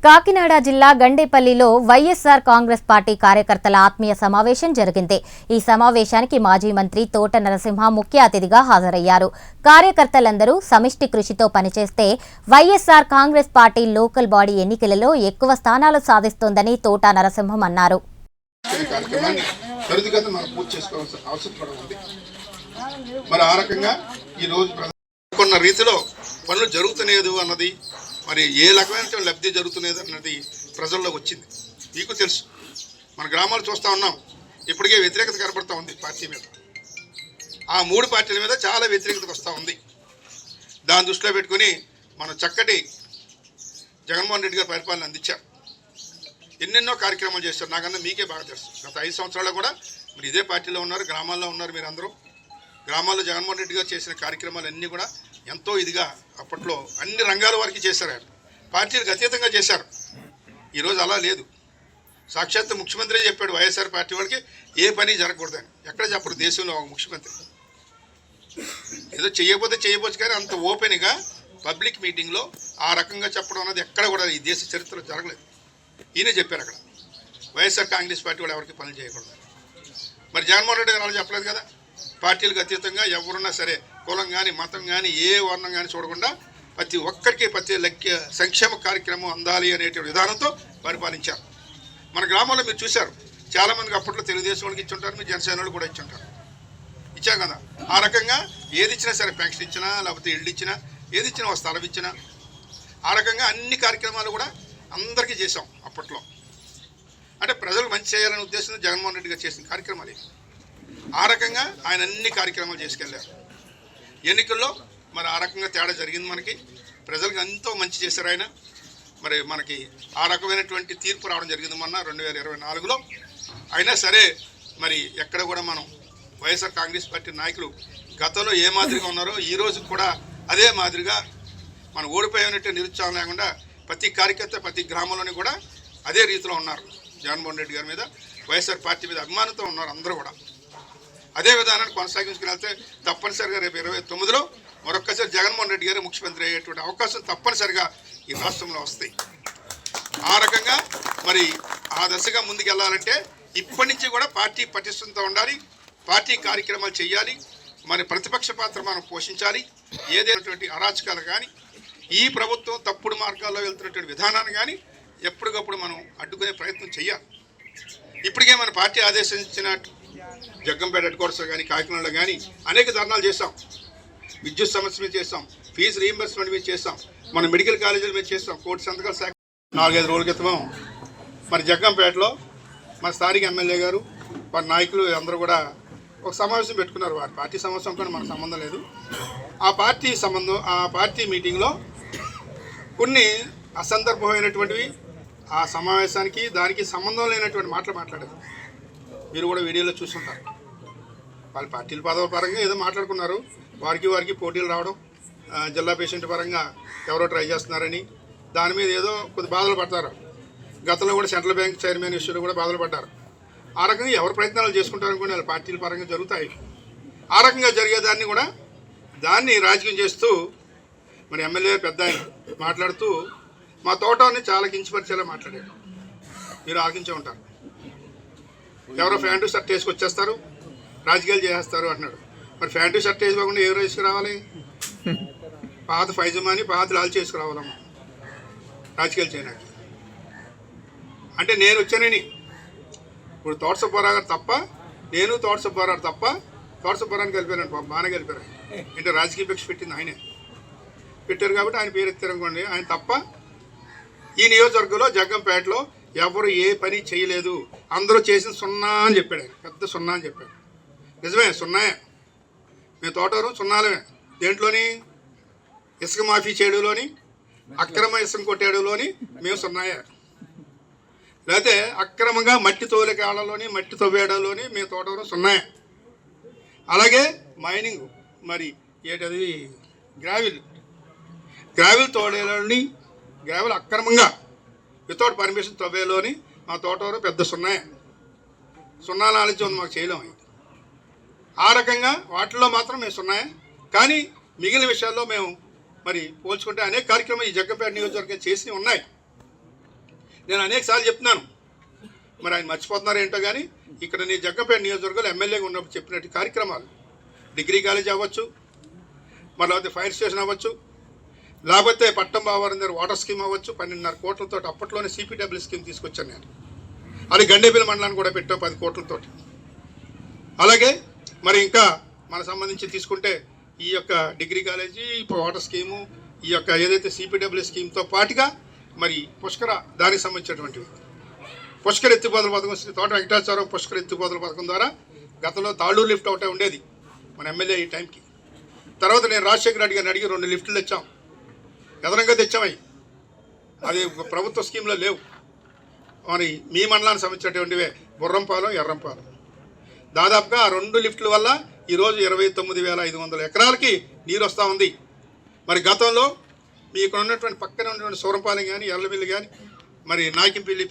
కాకినాడ జిల్లా గండేపల్లిలో వైఎస్ఆర్ కాంగ్రెస్ పార్టీ కార్యకర్తల ఆత్మీయ సమావేశం జరిగింది. ఈ సమావేశానికి మాజీ మంత్రి తోట నరసింహ ముఖ్య అతిథిగా హాజరయ్యారు. కార్యకర్తలందరూ సమిష్టి కృషితో పనిచేస్తే YSR Congress party local body ఎన్నికలలో ఎక్కువ స్థానాలు సాధిస్తోందని తోట నరసింహం అన్నారు. పనులు జరుగుతులేదు అన్నది, మరి ఏ రకమైన లబ్ధి జరుగుతున్నది అన్నది ప్రజల్లోకి వచ్చింది. మీకు తెలుసు, మన గ్రామాలు చూస్తూ ఉన్నాం, ఇప్పటికే వ్యతిరేకత కనబడుతూ ఉంది పార్టీ మీద. ఆ మూడు పార్టీల మీద చాలా వ్యతిరేకత వస్తూ ఉంది. దాన్ని దృష్టిలో పెట్టుకుని మన చక్కటి జగన్మోహన్ రెడ్డి గారు పరిపాలన అందించారు. ఎన్నెన్నో కార్యక్రమాలు చేస్తారు. నాకన్నా మీకే బాగా తెలుసు. గత 5 సంవత్సరాలు కూడా మీరు ఇదే పార్టీలో ఉన్నారు, గ్రామాల్లో ఉన్నారు. మీరు అందరూ గ్రామాల్లో జగన్మోహన్ రెడ్డి గారు చేసిన కార్యక్రమాలు అన్నీ కూడా ఎంతో ఇదిగా అప్పట్లో అన్ని రంగాల వారికి చేశారు. ఆయన పార్టీలకు అతీతంగా చేశారు. ఈరోజు అలా లేదు. సాక్షాత్ ముఖ్యమంత్రి చెప్పాడు, వైఎస్ఆర్ పార్టీ వాడికి ఏ పని జరగకూడదని. ఎక్కడ చెప్పరు దేశంలో ఒక ముఖ్యమంత్రి. ఏదో చేయకపోతే చేయవచ్చు, కానీ అంత ఓపెన్గా పబ్లిక్ మీటింగ్లో ఆ రకంగా చెప్పడం అన్నది ఎక్కడ కూడా ఈ దేశ చరిత్రలో జరగలేదు. ఈయనే చెప్పారు అక్కడ, వైఎస్ఆర్ కాంగ్రెస్ పార్టీ వాడు ఎవరికి పనులు చేయకూడదు. మరి జగన్మోహన్ రెడ్డి గారు అలా చెప్పలేదు కదా. పార్టీలకు అతీతంగా ఎవరున్నా సరే, కులం కానీ మతం కానీ ఏ వర్ణం కానీ చూడకుండా ప్రతి ఒక్కరికి ప్రతి సంక్షేమ కార్యక్రమం అందాలి అనేటువంటి విధానంతో పరిపాలించారు. మన గ్రామంలో మీరు చూశారు, చాలామందికి అప్పట్లో తెలుగుదేశం వాళ్ళకి ఇచ్చుంటారు, మీ జనసేన వాళ్ళు కూడా ఇచ్చుంటారు. ఇచ్చాం కదా. ఆ రకంగా ఏది ఇచ్చినా సరే, పెన్షన్ ఇచ్చినా లేకపోతే ఇళ్ళు ఇచ్చినా, ఏది ఇచ్చినా ఒక స్థలం ఇచ్చినా, ఆ రకంగా అన్ని కార్యక్రమాలు కూడా అందరికీ చేసాం అప్పట్లో. అంటే ప్రజలకు మంచి చేయాలనే ఉద్దేశంతో జగన్మోహన్ రెడ్డి గారు చేసిన కార్యక్రమాలు ఇవి. ఆ రకంగా ఆయన అన్ని కార్యక్రమాలు చేసుకెళ్ళారు. ఎన్నికల్లో మరి ఆ రకంగా తేడా జరిగింది. మనకి ప్రజలకు ఎంతో మంచి చేశారు ఆయన. మరి మనకి ఆ రకమైనటువంటి తీర్పు రావడం జరిగింది మొన్న 2024లో. అయినా సరే మరి ఎక్కడ కూడా మనం వైఎస్ఆర్ కాంగ్రెస్ పార్టీ నాయకులు గతంలో ఏ మాదిరిగా ఉన్నారో ఈరోజు కూడా అదే మాదిరిగా మనం ఓడిపోయినట్టు నిరుత్సాహం లేకుండా ప్రతి కార్యకర్త ప్రతి గ్రామంలోని కూడా అదే రీతిలో ఉన్నారు. జగన్మోహన్ రెడ్డి గారి మీద, వైఎస్ఆర్ పార్టీ మీద అభిమానంతో ఉన్నారు అందరూ కూడా. అదే విధానాన్ని కొనసాగించుకుని వెళ్తే తప్పనిసరిగా రేపు 29లో మరొక్కసారి జగన్మోహన్ రెడ్డి గారు ముఖ్యమంత్రి అయ్యేటువంటి అవకాశం తప్పనిసరిగా ఈ రాష్ట్రంలో వస్తాయి. ఆ రకంగా మరి ఆ దశగా ముందుకెళ్లాలంటే ఇప్పటి నుంచి కూడా పార్టీ పటిష్టంతో ఉండాలి, పార్టీ కార్యక్రమాలు చేయాలి, మరి ప్రతిపక్ష పాత్ర మనం పోషించాలి. ఏదైనటువంటి అరాచకాలు కానీ, ఈ ప్రభుత్వం తప్పుడు మార్గాల్లో వెళ్తున్నటువంటి విధానాన్ని కానీ ఎప్పటికప్పుడు మనం అడ్డుకునే ప్రయత్నం చేయాలి. ఇప్పటికే మన పార్టీ ఆదేశించిన జగ్గంపేట హెడ్ క్వార్టర్స్ కానీ, కాకినాడలో కానీ అనేక ధర్నాలు చేస్తాం. విద్యుత్ సమస్య మీద చేస్తాం, ఫీజు రీయింబర్స్మెంట్ మీద చేస్తాం, మన మెడికల్ కాలేజీల మీద చేస్తాం, కోర్టు సంతకాల శాఖ. 4-5 రోజుల క్రితం మరి జగ్గంపేటలో మన స్థానిక ఎమ్మెల్యే గారు వారి నాయకులు అందరూ కూడా ఒక సమావేశం పెట్టుకున్నారు. వారి పార్టీ సమావేశం కానీ మనకు సంబంధం లేదు. ఆ పార్టీ మీటింగ్లో కొన్ని అసందర్భమైనటువంటివి, ఆ సమావేశానికి దానికి సంబంధం లేనటువంటి మాటలు మాట్లాడారు. మీరు కూడా వీడియోలో చూస్తుంటారు. వాళ్ళ పార్టీల పదవుల పరంగా ఏదో మాట్లాడుకున్నారు. వారికి పోటీలు రావడం, జిల్లా పేషెంట్ పరంగా ఎవరో ట్రై చేస్తున్నారని దాని మీద ఏదో కొద్ది బాధలు పడతారు. గతంలో కూడా సెంట్రల్ బ్యాంక్ చైర్మన్ ఇష్యూలో కూడా బాధలు పడ్డారు. ఆ రకంగా ఎవరు ప్రయత్నాలు చేసుకుంటారనుకోండి, వాళ్ళ పార్టీల పరంగా జరుగుతాయి. ఆ రకంగా జరిగేదాన్ని కూడా దాన్ని రాజకీయం చేస్తూ మరి ఎమ్మెల్యే పెద్ద ఆయన మాట్లాడుతూ మా తోటని చాలా కించపరిచేలా మాట్లాడారు. మీరు ఆలోచించే ఉంటారు. ఎవరో ప్యాంటు షర్ట్ వేసుకొచ్చేస్తారు, రాజకీయాలు చేసేస్తారు అంటున్నాడు. మరి ప్యాంటు షర్ట్ వేసుకోకుండా ఎవరు వేసుకురావాలి? పాత ఫైజమాని పాత లాల్ చేసుకురావాలమ్మా రాజకీయాలు చేయడానికి. అంటే నేను వచ్చానని ఇప్పుడు తోట సుబ్బారావు గారు తప్ప, నేను తోట సుబ్బారావు తప్ప, తోట సుబ్బారావుని కలిపారండి. బాగానే కలిపారు. అంటే రాజకీయ భిక్ష పెట్టింది ఆయనే. పెట్టారు కాబట్టి ఆయన పేరు ఎత్తారనుకోండి. ఆయన తప్ప ఈ నియోజకవర్గంలో జగ్గంపేటలో ఎవరు ఏ పని చేయలేదు, అందరూ చేసిన 0 అని చెప్పాడు ఆయన. పెద్ద 0 అని చెప్పాడు. నిజమే, 0. మేము తోటరు 0లమే. దేంట్లోని? ఇసుక మాఫీ చేయడంలోని, అక్రమ ఇసుక కొట్టేయడంలోని మేము 0. లేకపోతే అక్రమంగా మట్టి తోలికాడలోని, మట్టి తవ్వేయడంలోని మేము తోటరు 0. అలాగే మైనింగ్, మరి ఏంటది గ్రావిల్ తోడేలోని, గ్రావిల్ అక్రమంగా వితౌట్ పర్మిషన్ తవ్వేలోని మా తోటవరు పెద్ద 0. 0 నాలెడ్జ్ ఉంది, మాకు చేయలేము. ఆ రకంగా వాటిల్లో మాత్రం మేము 0. కానీ మిగిలిన విషయాల్లో మేము మరి పోల్చుకుంటే అనేక కార్యక్రమాలు ఈ జగ్గంపేట నియోజకవర్గం చేసి ఉన్నాయి. నేను అనేకసార్లు చెప్తున్నాను, మరి ఆయన మర్చిపోతున్నారో ఏంటో కానీ ఇక్కడ నేను జగ్గంపేట నియోజకవర్గంలో ఎమ్మెల్యేగా ఉన్నప్పుడు చెప్పినట్టు కార్యక్రమాలు డిగ్రీ కాలేజ్ అవ్వచ్చు, మరి లేకపోతే ఫైర్ స్టేషన్ అవ్వచ్చు, లేకపోతే పట్టం బావారం దగ్గర వాటర్ స్కీమ్ అవ్వచ్చు, 12.5 కోట్లతో అప్పట్లోనే సిపిడబ్ల్యూ స్కీమ్ తీసుకొచ్చాను నేను. అది గండేపల్లి మండలాన్ని కూడా పెట్టాం 10 కోట్లతో. అలాగే మరి ఇంకా మన సంబంధించి తీసుకుంటే ఈ యొక్క డిగ్రీ కాలేజీ, వాటర్ స్కీము, ఈ యొక్క ఏదైతే సిపిడబ్ల్యూ స్కీమ్తో పాటుగా మరి పుష్కర దానికి సంబంధించినటువంటివి పుష్కర ఎత్తిపోతల పథకం, శ్రీ తోట వెంకటాచారం పుష్కర ఎత్తిపోతల పథకం ద్వారా గతంలో తాళ్ళూరు లిఫ్ట్ ఒకటే ఉండేది మన ఎమ్మెల్యే ఈ టైంకి. తర్వాత నేను రాజశేఖర రెడ్డి గారిని అడిగి 2 లిఫ్టులు తెచ్చాం, ఎదరంగా తెచ్చామవి, అది ప్రభుత్వ స్కీమ్లో లేవు. మరి మీ మండలానికి సంబంధించినటువంటివే గుర్రంపాలెం, ఎర్రంపాలెం. దాదాపుగా ఆ 2 లిఫ్టుల వల్ల ఈరోజు 29,500 ఎకరాలకి నీరు వస్తూ ఉంది. మరి గతంలో మీకు ఉన్నటువంటి పక్కన ఉన్నటువంటి సూరంపాలెం కానీ, ఎర్లమిల్లి కానీ, మరి నాకింపల్లి,